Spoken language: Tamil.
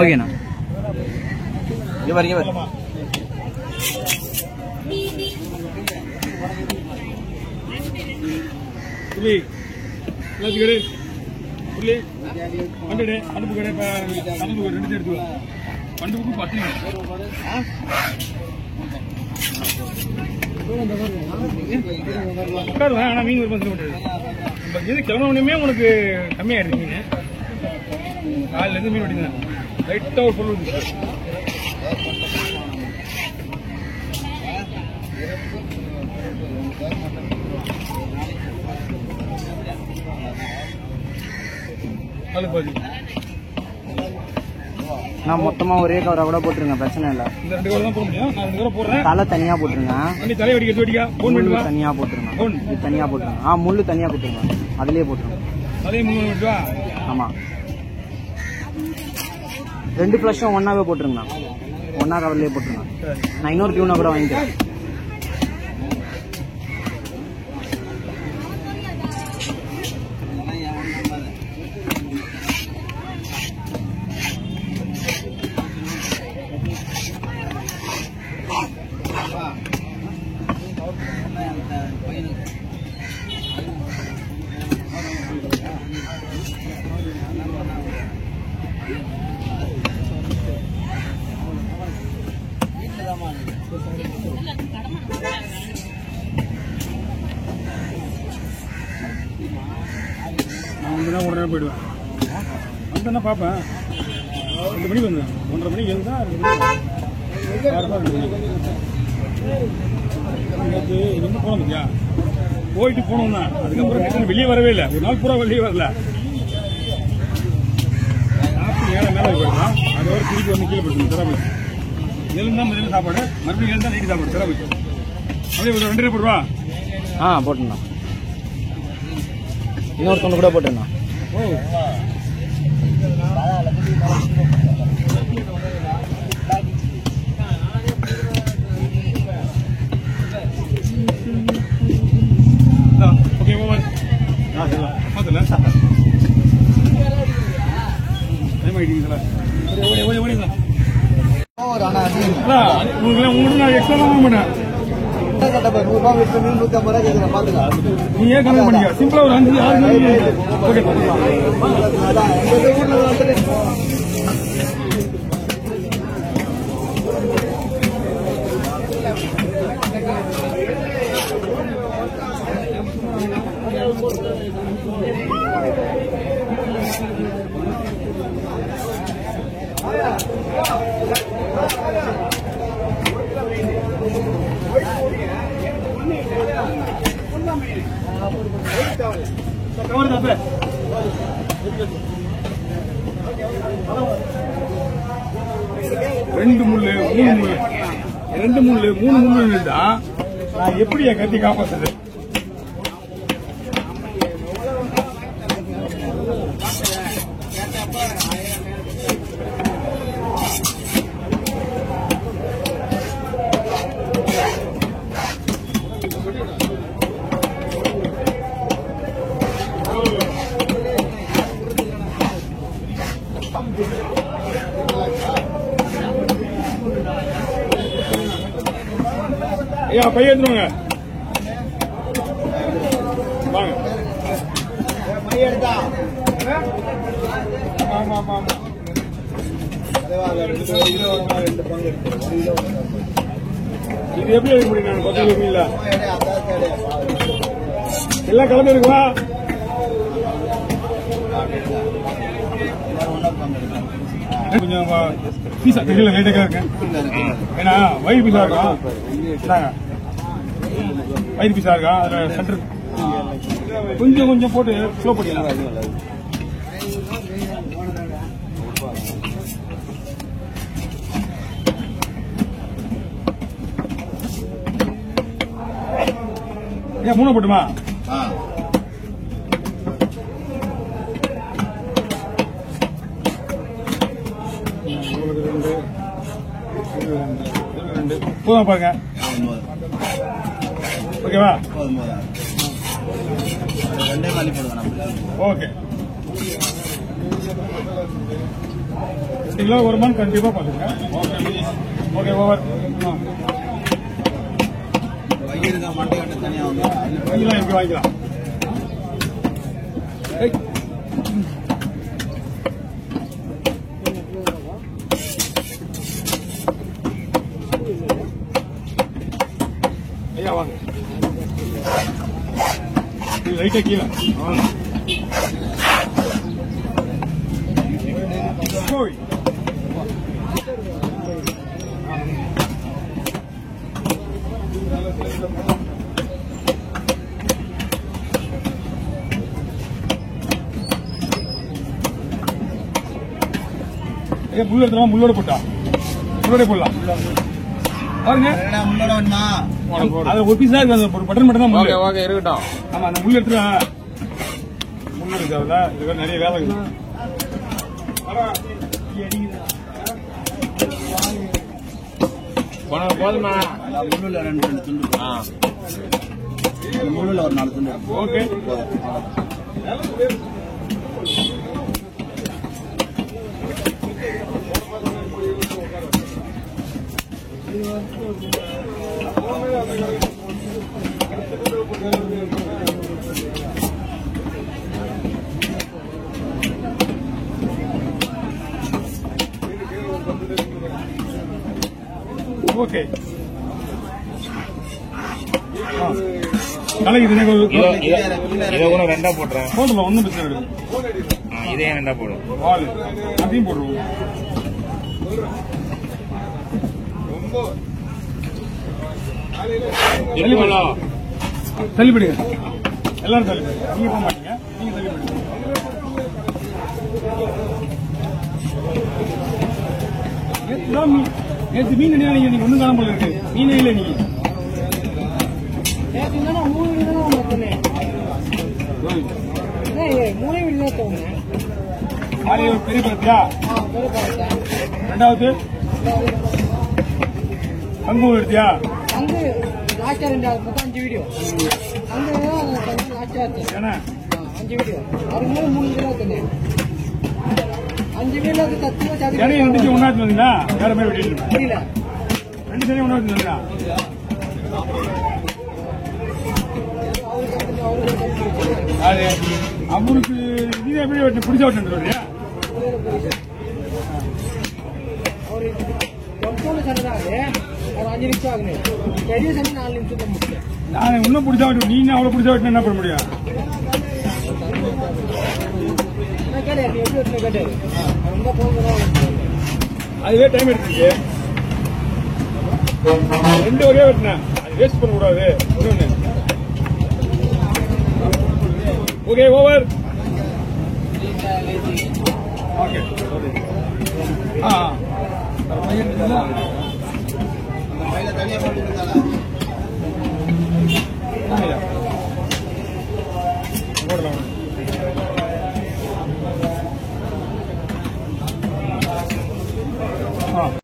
ஓகேண்ணா. இங்கே பாருங்க அனுப்பு கடை ரெண்டு எடுத்து பண்டுக்கு 10 ஆனா மீன் ஒரு பந்து இது கிளம்புனே உனக்கு கம்மியாயிடுச்சு. மீன் காலில இருந்து மீன் வெட்டிதான் லைட்டா ஒரு பொருள் நான் மொத்தமா ஒரே கவரா கூட போட்டுருங்க, பிரச்சனை இல்ல. இந்த 2 கவர் தான் போட முடியும். நான் 2 கவர் போடுறேன். தலை தனியா போட்டுருங்க. தலை வெடிக்க போன் பண்ணுவா. தனியா போட்டுருங்க. இது தனியா போட்டுருங்க. முள்ளு தனியா போட்டுருங்க. அதுலயே போட்டுருங்க. அதே முள்ளு வெட்டுவா. ஆமா. 2 ஃப்ளஷும் ஒன்னாவே போட்டுருங்க. ஒன்னா கவர்லயே போட்டுருங்க. நான் இன்னொரு டியூனா கூட வாங்கிக்கிறேன். நான் உடனே போயிடுவேன். வந்து பார்ப்பேன். 2 மணிக்கு வந்தேன். 1:30 மணிக்கு எழுந்தா 2 மணிக்கு இருந்து போனோம் பத்தியா. போயிட்டு போனோம் தான். அதுக்கப்புறம் வெளியே வரவே இல்லை. ஒரு நாள் பூரா வெளியே வரல. மேலே போயிடலாம். அதோட திருப்பி வந்து கீழே போயிட்டு சிறப்பு எழுந்தா முதல்ல சாப்பாடு, மறுபடியும் எழுந்தா நைட்டு சாப்பாடு சிறப்பு. அப்படியே ஒரு 2 ரூபா போட்டுண்ணா. இன்னொருத்தவங்க கூட போட்டுண்ணா. Okay over. பார்த்துல டைம் ஆயிட்டீங்களா? உங்களுக்கு நான் எக்ஸ்ட்ரா வாங்க மாட்டேன். நீ ஏன் கணக்கு பண்ணிக்க. சிம்பிளா ஒரு 5-6 ரெண்டு முள்ளு 3 முள்ளு 2 முள்ளு 3 முள்ளு இருந்தா நான் எப்படி என் கத்தி காப்பாத்துறது? ஐயா பைய எடுத்துருவாங்க. வாங்க இது எப்படி எடுக்க முடியும்? நான் 10 கிலோ இல்ல எல்லாம் கலந்து இருக்குவா. கொஞ்சம் பீஸா தெரியல லைட்டா இருக்கு. ஏன்னா வயிறு பீஸா இருக்கும். வயிறு பீஸா இருக்கா? அதுல சென்டர் கொஞ்சம் கொஞ்சம் போட்டு ஸ்லோ பண்ணிடலாம். ஏன் 3 போட்டுமா? போதும் பாருங்க. ஓகேவா? ஓகே கிலோ வருமானு கண்டிப்பா பாத்துங்க. Okay over. வாங்கிக்கலாம் இங்க வாங்கிக்கலாம். ஐயா வாங்க. லைட்டா கீழே போய் முள்ளு எடுத்துமா முள்ளோட போட்டா முள்ளோட போடலாம் பாருங்க. அது ஒரு பீஸா இருக்கு. ஒரு பட்டன் மட்டும் தான் முள்ளு. ஓகே இருக்கட்டும். ஆமா அந்த முள்ளு எடுத்துருவா. முள்ளு இருக்காதுல இது நிறைய வேலை இருக்கு. போதுமா? முள்ளுல 2 துண்டு. முள்ளுல ஒரு 4 துண்டு. ஓகே ஓகே கலைக்கு இதை கூட ரெண்டா போட்டுறேன். போடலாம் ஒன்றும் பிரச்சனை இல்லை. இதே ரெண்டா போடும். வால் அதையும் போடுவோம். தள்ளிப்படுங்க எல்லாரும் தள்ளிப்படுங்க. நீங்க போக மாட்டீங்க. நீங்க தள்ளிப்படுங்க. நேற்று மீன் என்ன நீங்க ஒண்ணும் காண போல இருக்கு. மீனே இல்லை நீங்க. பெரிய பத்தியா ரெண்டாவது பங்கு எடுத்தியா? அங்கு லாஸ்டா 5 வீடியோ அங்கு லாஸ்டா 5 வீடியோ அது 3 கிலோ தண்ணி 5 கிலோ தத்துவ சாதி சரி ரெண்டு ஒண்ணாச்சு வந்தீங்களா? வேற மாதிரி வெட்டிட்டு புரியல. 2 சரி ஒண்ணாச்சு வந்தீங்களா? அது அவருக்கு நீ எப்படி வெட்டு பிடிச்ச வெட்டு இல்லையா? நான் இன்னும் பிடிச்சா வெட்டு. நீ அவ்வளவு பிடிச்சா வெட்டு என்ன பண்ண முடியும்? அதுவே டைம் எடுத்துச்சு. 2 வகையா வெட்டினேன். அது வேஸ்ட் பண்ண கூடாது. இன்னொன்னு ஓகே ஓவர். ஓகே தனியா போட்டு